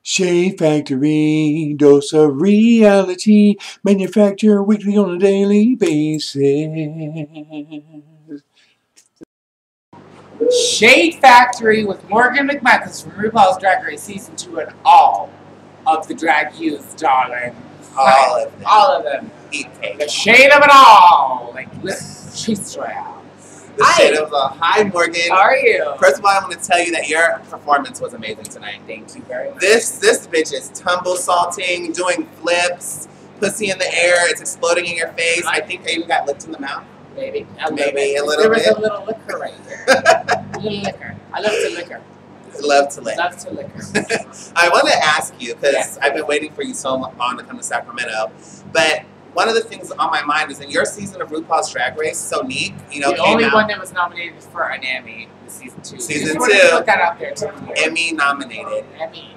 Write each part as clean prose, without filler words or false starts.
Shade Factory, dose of reality, manufacture weekly on a daily basis. Shade Factory with Morgan McMichaels from Rupauls Drag Race Season 2 and all of the drag youths, darling. All of them. All of them. Eat cake. The shade of it all. Like, she's royal. The shade of all. Hi, Morgan. How are you? First of all, I want to tell you that your performance was amazing tonight. Thank you very much. This bitch is tumble salting, doing flips, pussy in the air, it's exploding in your face. I think I even got licked in the mouth. Maybe. Maybe a little there bit. There was a little liquor right there. A little liquor. I love to liquor. Love to lick. Love to liquor. I want to ask you, because Yes. I've been waiting for you so long to come to Sacramento, but one of the things on my mind is in your season of RuPaul's Drag Race, Sonique, you know, the came only out, one that was nominated for an Emmy was Season 2. Season Just wanted to 2. put that out there too. Emmy nominated. Emmy.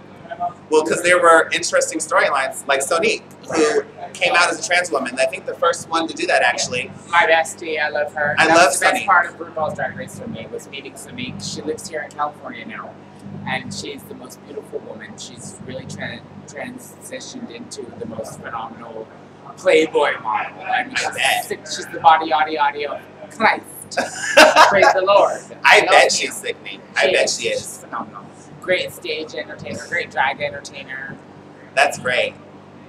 Well, because there were interesting storylines, like Sonique, who came out as a trans woman. I think the first one to do that, actually. My bestie, I love her. I That love was the best Sonique. part of RuPaul's Drag Race for me was meeting Sonique. She lives here in California now, and she's the most beautiful woman. She's really transitioned into the most phenomenal Playboy model. I mean, she's the body of Christ. Praise the Lord. I love bet you. she's sickening. I bet she is. She's phenomenal. Great stage entertainer, great drag entertainer. That's great.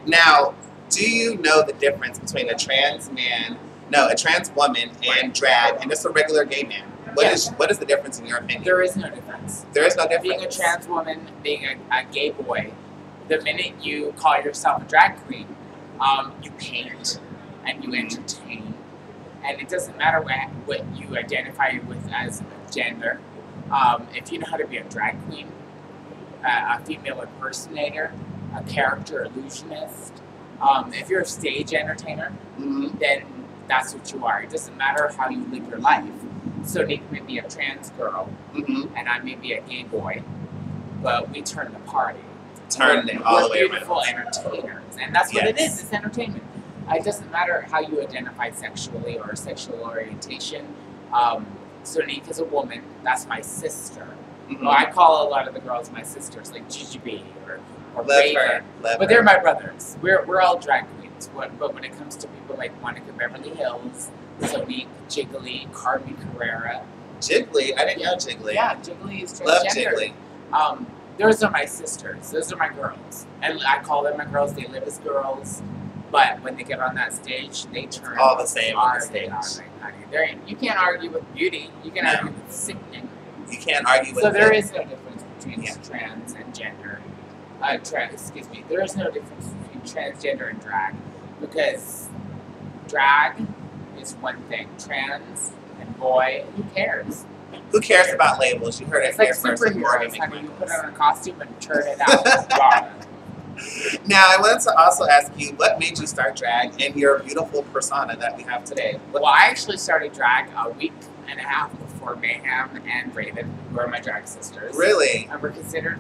Now, do you know the difference between a trans woman and drag, and just a regular gay man? What is the difference in your opinion? There is no difference. There is no difference. Being a trans woman, being a gay boy, the minute you call yourself a drag queen, you paint and you entertain. And it doesn't matter what you identify with as gender. If you know how to be a drag queen, a female impersonator, a character illusionist, if you're a stage entertainer, then that's what you are. It doesn't matter how you live your life. Sonique may be a trans girl, and I may be a gay boy, but we turn the party. Turn it all the way around. We're beautiful entertainers, and that's what it is. It's entertainment. It doesn't matter how you identify sexually or sexual orientation. Sonique is a woman. That's my sister. Well, I call a lot of the girls my sisters, like Gigi B or Raven. But they're my brothers. We're all drag queens. But when it comes to people like Monica Beverly Hills, Sonique, Jiggly, Carmen Carrera. Jiggly? I didn't know Jiggly. Yeah, Jiggly is transgender. Love Jiggly. Those are my sisters. Those are my girls. And I call them my girls. They live as girls. But when they get on that stage, they turn all the same on the stage. You can't argue with beauty. You can argue with sickening. You can't argue with So there is no difference between trans and gender. There is no difference between transgender and drag. Because drag is one thing. Trans and boy, who cares? Who cares about labels? You heard it here first. Superheroes, honey. You put on a costume and turn it out. Now, I wanted to also ask you, what made you start drag and your beautiful persona that we have today? Well, I actually started drag a week and a half before Mayhem and Raven, who are my drag sisters. Really? And we're considered,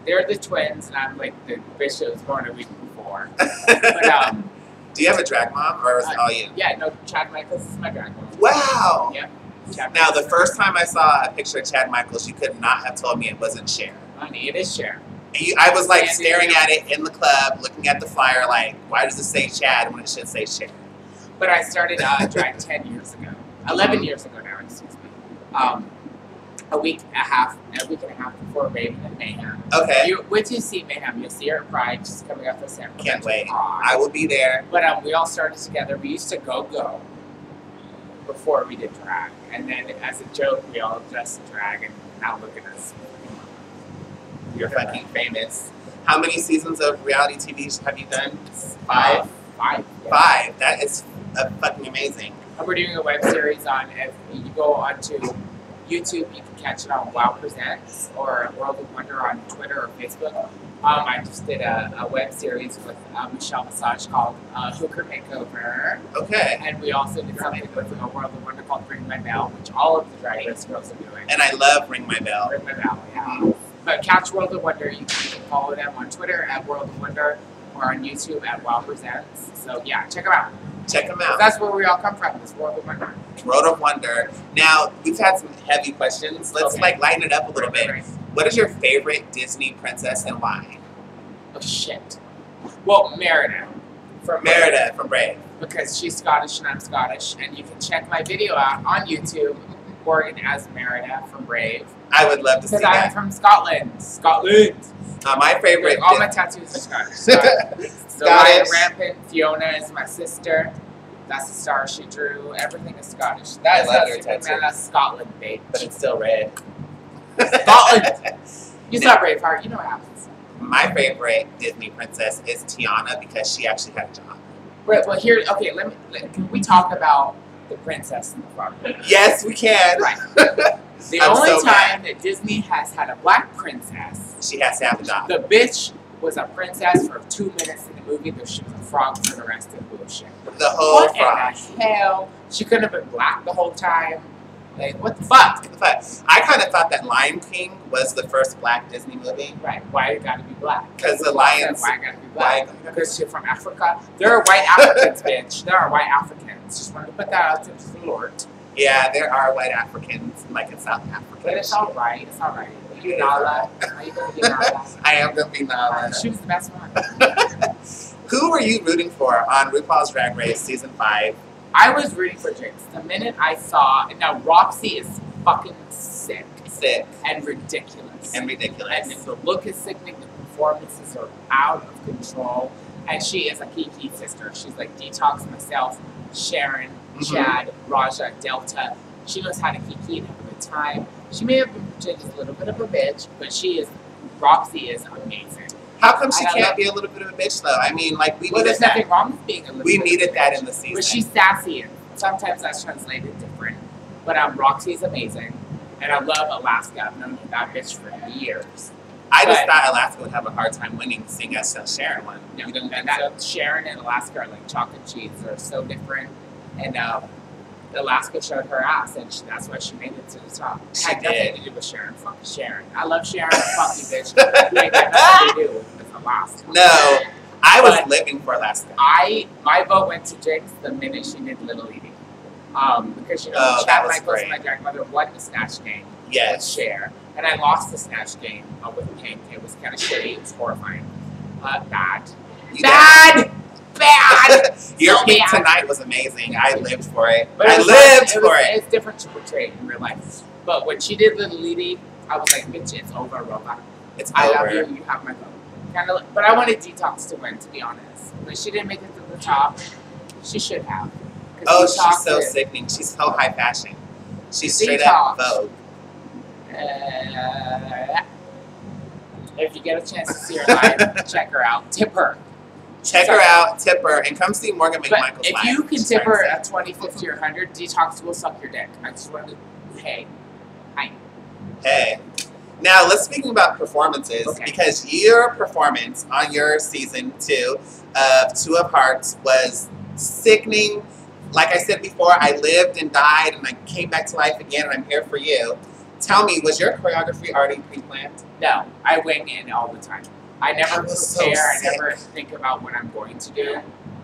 they're the twins, and I'm like the bitch that was born a week before. But, do you have a drag mom, or is it all you? Yeah, no, Chad Michaels is my drag mom. Wow! Yep. Now, the first time I saw a picture of Chad Michaels, you could not have told me it wasn't Cher. Honey, it is Cher. I was like staring at it in the club, looking at the flyer, like, why does it say Chad when it should say Cher? But I started drag 10 years ago. 11 years ago now, excuse me. A week and a half before Raven and Mayhem. Okay. Once you see Mayhem, you'll see her at Pride. She's coming up for Sacramento. Can't wait. I will be there. But we all started together. We used to go before we did drag. And then as a joke, we all dressed in drag, and now look at us. You're fucking famous. How many seasons of reality TV have you done? 5. 5. That is fucking amazing. And we're doing a web series on, if you go onto YouTube, you can catch it on Wow Presents or World of Wonder on Twitter or Facebook. I just did a web series with Michelle Massage called Hooker Makeover. Okay. And we also did something with a World of Wonder called Ring My Bell, which all of the Drag Race girls are doing. And I love Ring My Bell. Ring My Bell, yeah. But catch World of Wonder. You can follow them on Twitter at World of Wonder or on YouTube at Wow Presents. So yeah, check them out. Check them out. That's where we all come from, this World of Wonder. World of Wonder. Now, we've had some heavy questions. Let's like lighten it up a little bit. What is your favorite Disney princess and why? Oh shit. Well, Merida. Merida from Brave. Because she's Scottish and I'm Scottish, and you can check my video out on YouTube, Morgan as Merida from Brave. I would love to see that. Because I'm from Scotland. Scotland. My favorite. All my tattoos are Scottish. So Ryan Rampant, Fiona is my sister. That's the star she drew. Everything is Scottish. That's not Superman. That's Scotland, babe. But it's still red. Scotland. You saw Braveheart. You know what happens. My favorite Disney princess is Tiana because she actually had a job. Right. Well, here. Okay. Can we talk about the princess in the front? Yes, we can. Right. The only time that Disney has had a black princess, she has to have a job. The bitch was a princess for 2 minutes in the movie, though she was a frog for the rest of the bullshit. The whole what frog. in the hell? She couldn't have been black the whole time. Like, what the fuck? What the fuck? I kind of thought that Lion King was the first black Disney movie. Right. Why it gotta be black? Because the lions. Why it gotta be black? Because you're from Africa. There are white Africans, bitch. There are white Africans. Just wanted to put that out to the Lord. Yeah, there are white Africans, like in South Africa. But it's alright. It's alright. You Nala. Are you gonna be Nala? I am gonna be Nala. She was the best one. Who were you rooting for on RuPaul's Drag Race Season 5? I was rooting for Jinx. The minute I saw... Now, Roxy is fucking sick. Sick. And ridiculous. And ridiculous. And the look is sickening. The performances are out of control. And she is a Kiki sister. She's like Detox, myself, Sharon, Chad, Raja, Delta. She knows how to Kiki and have a good time. She may have been just a little bit of a bitch, but she is... Roxy is amazing. How come she can't be a little bit of a bitch, though? I mean, like, we needed there's nothing wrong with being a little bit We needed that bitch. in the season. But she's sassy, and sometimes that's translated different. But Roxy's amazing, and I love Alaska. I've known that bitch for years. I just thought Alaska would have a hard time winning, seeing as Sharon won. No, and Sharon and Alaska are like chalk and cheese. They're so different. And Alaska showed her ass, and that's why she made it to the top. It had nothing to do with Sharon. Fuck Sharon. I love Sharon. Fuck you, bitch. You ain't got nothing to do with Alaska. No, I was living for Alaska. My vote went to Jinx the minute she did Little Edie. Because, you know, Chad McMichaels, my grandmother, won the Snatch game with Cher. And I lost the Snatch game with Pink. It was kind of shitty. It was horrifying. Bad. Your Pink tonight was amazing. I lived for it. But I lived for it. It's different to portray it in real life. But when she did Little Edie, I was like, bitch, it's over, Roba. I love you. You have my vote. But I wanted Detox to win, to be honest. But she didn't make it to the top. She should have. Oh, she's so sickening. She's so high fashion. She's straight up Vogue. If you get a chance to see her live, check her out. Tip her. Check her out, tip her, and come see Morgan McMichaels live. If you can tip her at 20, 50, or 100, Detox will suck your dick. I just wanted to, hey. Hi. Hey. Now, let's speak about performances, because your performance on your season 2 of 2 of Hearts was sickening. Like I said before, I lived and died, and I came back to life again, and I'm here for you. Tell me, was your choreography already pre-planned? No, I wing in all the time. I never prepare, so I never think about what I'm going to do.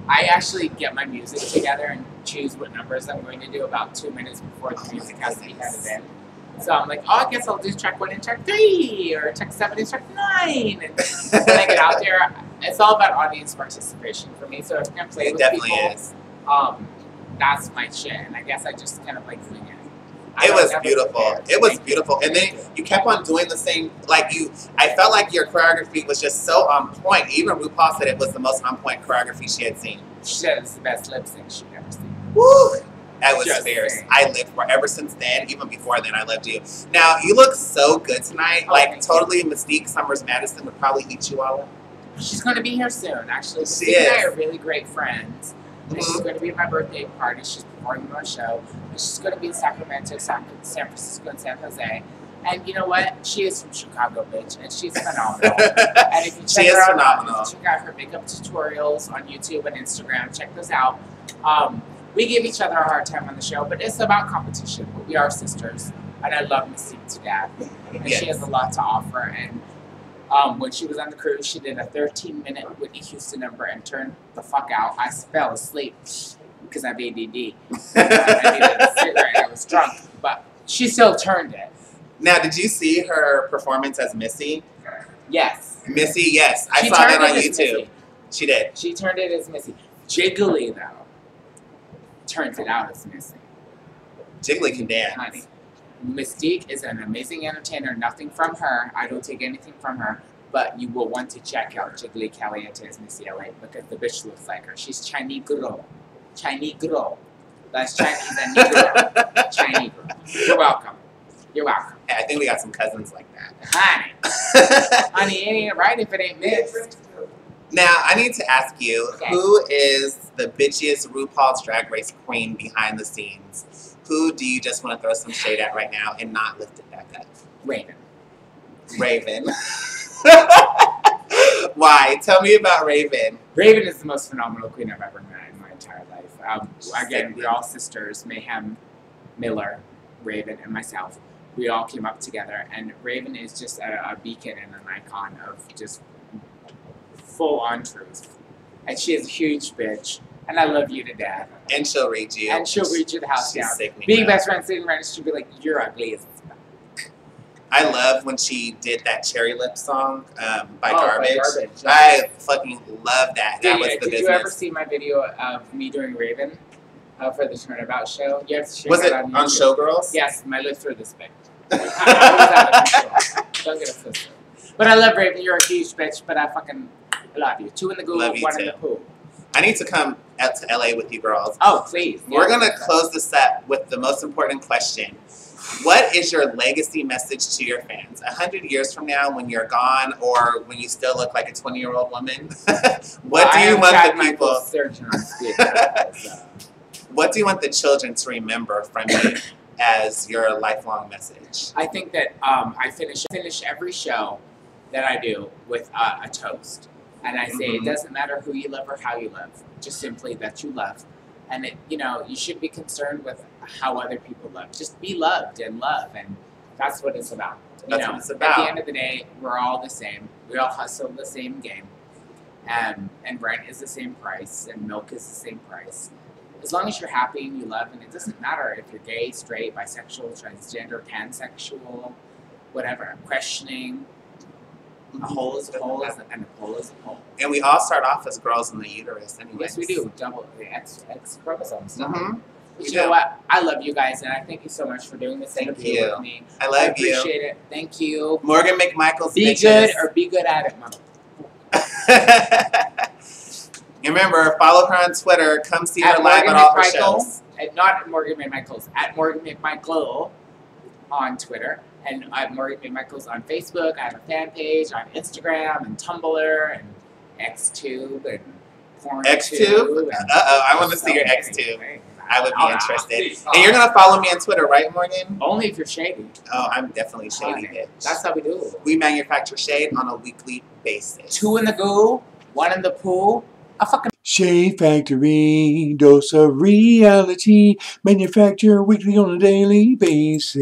I actually get my music together and choose what numbers I'm going to do about 2 minutes before the music has to be headed in. So I'm like, oh, I guess I'll do track 1 and track 3, or track 7 and track 9. And when I get out there, it's all about audience participation for me. So if you're going to play with people, that's my shit. And I guess I just kind of like wing it. It was beautiful. It was beautiful. And then you kept on doing the same, I felt like your choreography was just so on point. Even RuPaul said it was the most on point choreography she had seen. She said it was the best lip sync she'd ever seen. Woo! That was fierce. I lived for ever since then. Even before then, I loved you. Now, you look so good tonight. Totally Mystique Summers Madison would probably eat you all up. She's going to be here soon, actually. Mystique and I are really great friends. And she's going to be at my birthday party. She's performing on a show. And she's going to be in Sacramento, San Francisco, and San Jose. And you know what? She is from Chicago, bitch. And she's phenomenal. And if you check her out, check out her makeup tutorials on YouTube and Instagram. Check those out. We give each other a hard time on the show, but it's about competition. But we are sisters. And I love Mystique to death. And she has a lot to offer. And when she was on the cruise, she did a 13-minute Whitney Houston number and turned the fuck out. I fell asleep because I have ADD. I needed to sit right. I was drunk, but she still turned it. Now, did you see her performance as Missy? Yes. Missy, yes. I She saw that turned on it as YouTube. Missy. She did. She turned it as Missy. Jiggly, though, turns it out as Missy. Jiggly can dance. Honey. Mystique is an amazing entertainer. Nothing from her. I don't take anything from her. But you will want to check out Jiggly Caliente as Missy LA because the bitch looks like her. She's Chinese girl. Chinese girl. That's Chinese and Negro. Chinese girl. You're welcome. You're welcome. Hey, I think we got some cousins like that. Honey. Honey, it ain't right if it ain't mixed. Now, I need to ask you, Okay. who is the bitchiest RuPaul's Drag Race queen behind the scenes? Who do you just want to throw some shade at right now and not lift it back up? Raven. Raven. Why? Tell me about Raven. Raven is the most phenomenal queen I've ever met in my entire life. Again, we're all sisters. Mayhem, Miller, Raven, and myself. We all came up together, and Raven is just a beacon and an icon of just full-on truth. And she is a huge bitch, and I love you to death. And she'll read you. And she'll read you the house She's down. sickening, Being though. best friends sitting right next to, she'll be like, you're ugly as I love when she did that Cherry Lip song by by Garbage. Garbage. I fucking love that. That was the Did business. you ever see my video of me doing Raven for the Turnabout show? You have to check Was it out on YouTube. Showgirls? Yes, my lips were this big. I was out of control. Don't get a sister. But I love Raven. You're a huge bitch, but I love you. 2 in the Google, Love you 1 in too. the pool. I need to come out to LA with you girls. Oh, please. We're Yeah. going to close this up with the most important question. What is your legacy message to your fans? 100 years from now, when you're gone, or when you still look like a 20-year-old woman? What do you want the people? Surgeon on speed, so. What do you want the children to remember from you as your lifelong message? I think that I finish every show that I do with a toast. And I say, it doesn't matter who you love or how you love, just simply that you love. And, you should be concerned with how other people love. Just be loved and love, and that's what it's about. That's what it's about. At the end of the day, we're all the same. We all hustle the same game. And rent is the same price, and milk is the same price. As long as you're happy and you love, and it doesn't matter if you're gay, straight, bisexual, transgender, pansexual, whatever, questioning. A hole is a hole, and a pole is a pole. And we all start off as girls in the uterus anyway. Yes, we do. Double the X chromosomes. Mm-hmm. But you know what? I love you guys, and I thank you so much for doing this interview you. with me. I love you. Appreciate it. Thank you. Morgan McMichaels. Be bitches. good or be good at it, mama. And remember, follow her on Twitter. Come see her At live Morgan at all her McMichaels, shows. and not at Morgan McMichaels. At Morgan McMichael on Twitter, and at Morgan McMichaels on Facebook. I have a fan page on Instagram and Tumblr and XTube and Porn. XTube? I want to see your many XTube. things. I would be Oh, interested. oh. And you're going to follow me on Twitter, right, Morgan? Only if you're shady. Oh, I'm definitely shady, bitch. That's how we do it. We manufacture shade on a weekly basis. 2 in the goo, 1 in the pool. A fucking Shade Factory, dose of reality, manufacture weekly on a daily basis.